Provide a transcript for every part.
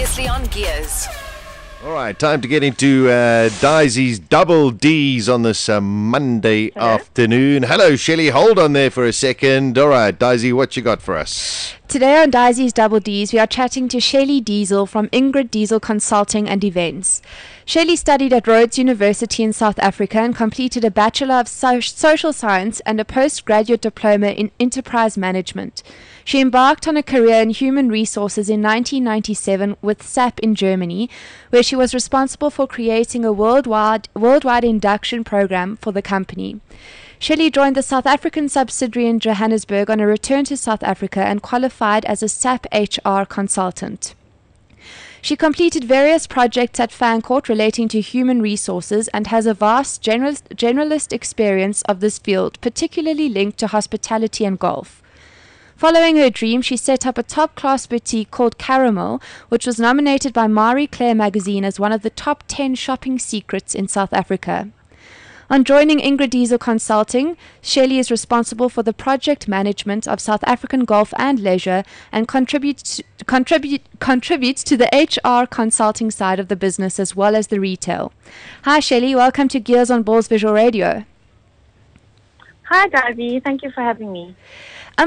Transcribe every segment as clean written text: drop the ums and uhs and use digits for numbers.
Previously on Gears. All right, time to get into Disi's double Ds on this Monday afternoon. Hello, Shelley. Hold on there for a second. All right, Disi, what you got for us? Today on Disi's Double Ds, we are chatting to Shelley Diesel from Ingrid Diesel Consulting and Events. Shelley studied at Rhodes University in South Africa and completed a Bachelor of Social Science and a postgraduate diploma in Enterprise Management. She embarked on a career in human resources in 1997 with SAP in Germany, where she was responsible for creating a worldwide induction program for the company. Shelley joined the South African subsidiary in Johannesburg on a return to South Africa and qualified as a SAP HR consultant. She completed various projects at Fancourt relating to human resources and has a vast generalist experience of this field, particularly linked to hospitality and golf. Following her dream, she set up a top-class boutique called Caramel, which was nominated by Marie Claire magazine as one of the top 10 shopping secrets in South Africa. On joining Ingrid Diesel Consulting, Shelley is responsible for the project management of South African golf and leisure and contributes to the HR consulting side of the business as well as the retail. Hi Shelley, welcome to Gears on Balls Visual Radio. Hi Disi, thank you for having me.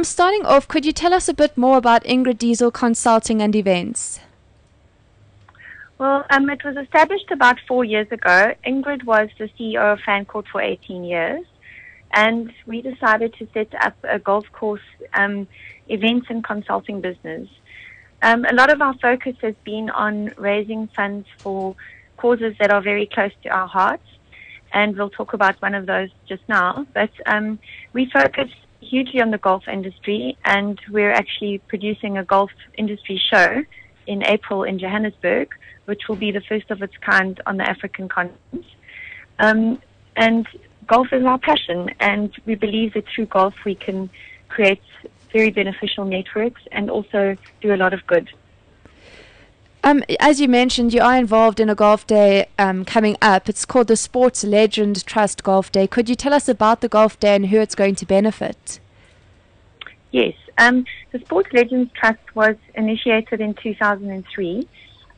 Starting off, could you tell us a bit more about Ingrid Diesel Consulting and Events? Well, it was established about 4 years ago. Ingrid was the CEO of Fancourt for 18 years, and we decided to set up a golf course events and consulting business. A lot of our focus has been on raising funds for causes that are very close to our hearts, and we'll talk about one of those just now. But we focus hugely on the golf industry, and we're actually producing a golf industry show in April in Johannesburg, which will be the first of its kind on the African continent. And golf is our passion, and we believe that through golf we can create very beneficial networks and also do a lot of good. As you mentioned, you are involved in a golf day coming up. It's called the Sports Legend Trust Golf Day. Could you tell us about the golf day and who it's going to benefit? Yes. The Sports Legends Trust was initiated in 2003,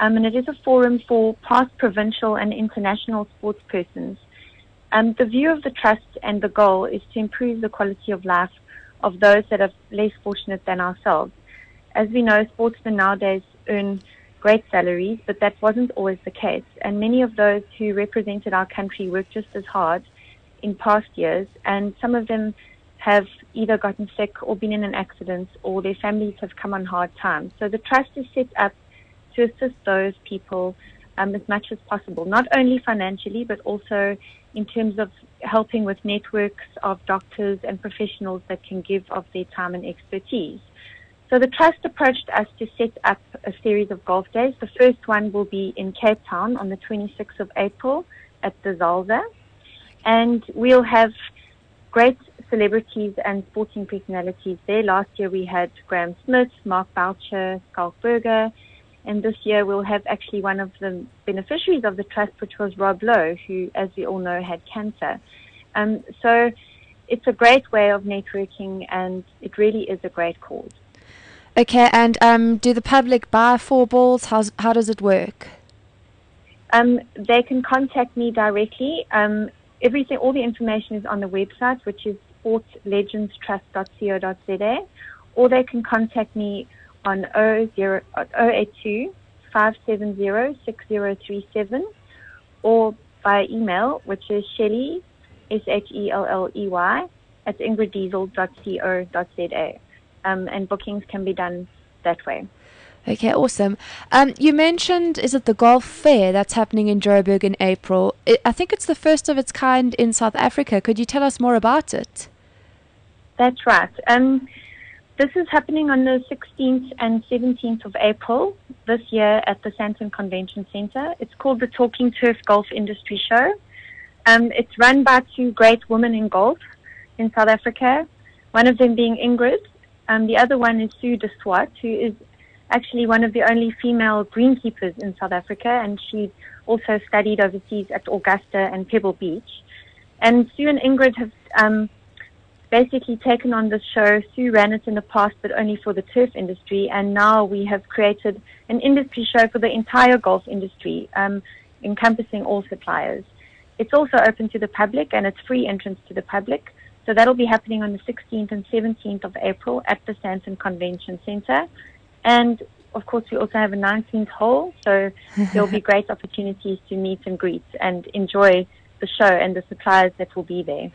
and it is a forum for past provincial and international sports persons. The view of the trust and the goal is to improve the quality of life of those that are less fortunate than ourselves. As we know, sportsmen nowadays earn great salaries, but that wasn't always the case. And many of those who represented our country worked just as hard in past years, and some of them have either gotten sick or been in an accident, or their families have come on hard times. So the trust is set up to assist those people as much as possible, not only financially, but also in terms of helping with networks of doctors and professionals that can give of their time and expertise. So the trust approached us to set up a series of golf days. The first one will be in Cape Town on the 26th of April at the Zalza. And we'll have great celebrities and sporting personalities there. Last year we had Graham Smith, Mark Boucher, Skalk Burger. And this year we'll have actually one of the beneficiaries of the trust, which was Rob Lowe, who, as we all know, had cancer. So it's a great way of networking, and it really is a great cause. Okay, and do the public buy 4 balls? How does it work? They can contact me directly. All the information is on the website, which is sportslegendstrust.co.za, or they can contact me on 082 570 6037, or by email, which is Shelley, Shelley, at ingriddiesel.co.za. And bookings can be done that way. Okay, awesome. You mentioned, is it the golf fair that's happening in Joburg in April? I think it's the first of its kind in South Africa. Could you tell us more about it? That's right. This is happening on the 16th and 17th of April this year at the Sandton Convention Centre. It's called the Talking Turf Golf Industry Show. It's run by 2 great women in golf in South Africa, one of them being Ingrid. The other one is Sue de Swart, who is actually one of the only female greenkeepers in South Africa, and she also studied overseas at Augusta and Pebble Beach. And Sue and Ingrid have basically taken on this show. Sue ran it in the past, but only for the turf industry, and now we have created an industry show for the entire golf industry, encompassing all suppliers. It's also open to the public, and it's free entrance to the public. So that'll be happening on the 16th and 17th of April at the Sandton Convention Centre. And, of course, we also have a 19th hole, so there'll be great opportunities to meet and greet and enjoy the show and the suppliers that will be there.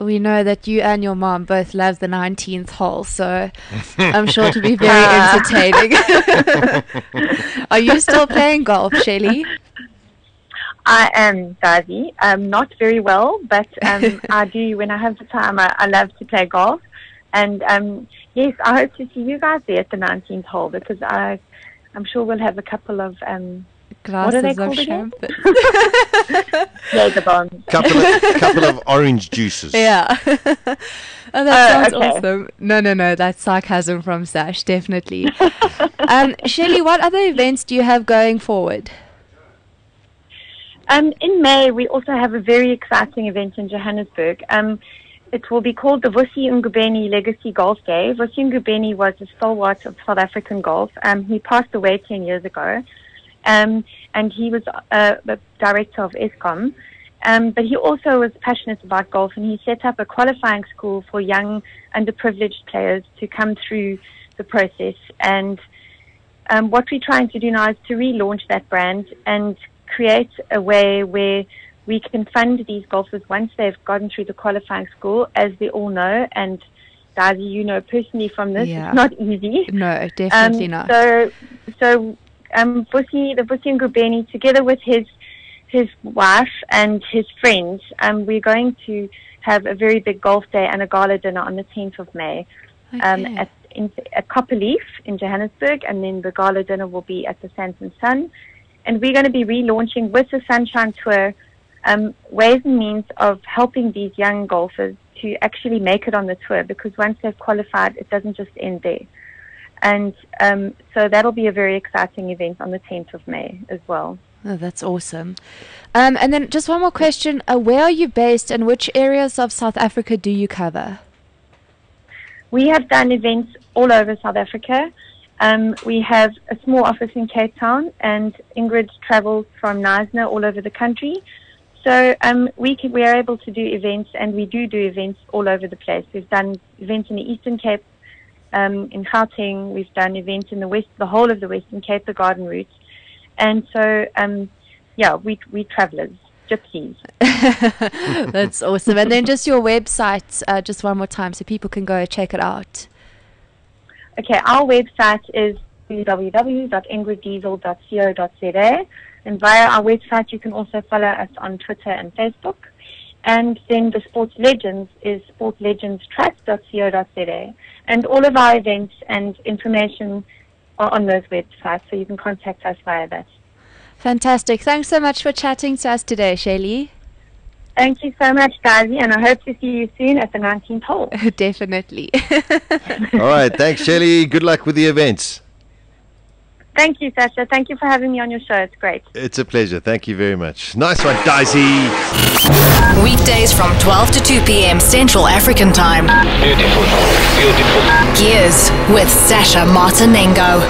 We know that you and your mom both love the 19th hole, so I'm sure it'll be very entertaining. Are you still playing golf, Shelley? I am, Disi. Not very well, but I do, when I have the time, I love to play golf. And yes, I hope to see you guys there at the 19th hole, because I'm sure we'll have a couple of... glasses what are they of called again? champagne. Jaeger bombs. Couple of orange juices. Yeah. Oh, that sounds okay. awesome. No, that's sarcasm from Sash, definitely. Shelley, what other events do you have going forward? In May, we also have a very exciting event in Johannesburg. It will be called the Vusi Ngubeni Legacy Golf Day. Vusi Ngubeni was a stalwart of South African golf. He passed away 10 years ago. And he was the director of ESCOM. But he also was passionate about golf, and he set up a qualifying school for young, underprivileged players to come through the process. And what we're trying to do now is to relaunch that brand and create a way where we can fund these golfers once they've gotten through the qualifying school. As we all know, and Disi, you know personally from this, Yeah. it's not easy. No, definitely not. So the Vusi Ngubeni, together with his wife and his friends, we're going to have a very big golf day and a gala dinner on the 10th of May Okay. at Copperleaf in Johannesburg, and then the gala dinner will be at the Sandton Sun. And we're going to be relaunching with the Sunshine Tour ways and means of helping these young golfers to actually make it on the tour, because once they've qualified, it doesn't just end there. And so that'll be a very exciting event on the 10th of May as well. Oh, that's awesome. And then just one more question. Where are you based, and which areas of South Africa do you cover? We have done events all over South Africa. We have a small office in Cape Town, and Ingrid travels from Knysna all over the country. So we are able to do events, and we do events all over the place. We've done events in the Eastern Cape, in Gauteng. We've done events in the whole of the Western Cape, the Garden Route. And so, we travelers, gypsies. That's awesome. And then just your website, just one more time, so people can go check it out. Okay, our website is www.ingriddiesel.co.za, and via our website you can also follow us on Twitter and Facebook. And then the Sports Legends is sportslegendstrust.co.za, and all of our events and information are on those websites, so you can contact us via that. Fantastic. Thanks so much for chatting to us today, Shelley. Thank you so much, Disi, and I hope to see you soon at the 19th hole. Definitely. All right. Thanks, Shelley. Good luck with the events. Thank you, Sasha. Thank you for having me on your show. It's great. It's a pleasure. Thank you very much. Nice one, Disi. Weekdays from 12 to 2 p.m. Central African Time. Beautiful. Gears with Sasha Martinengo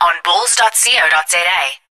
on balls.co.za.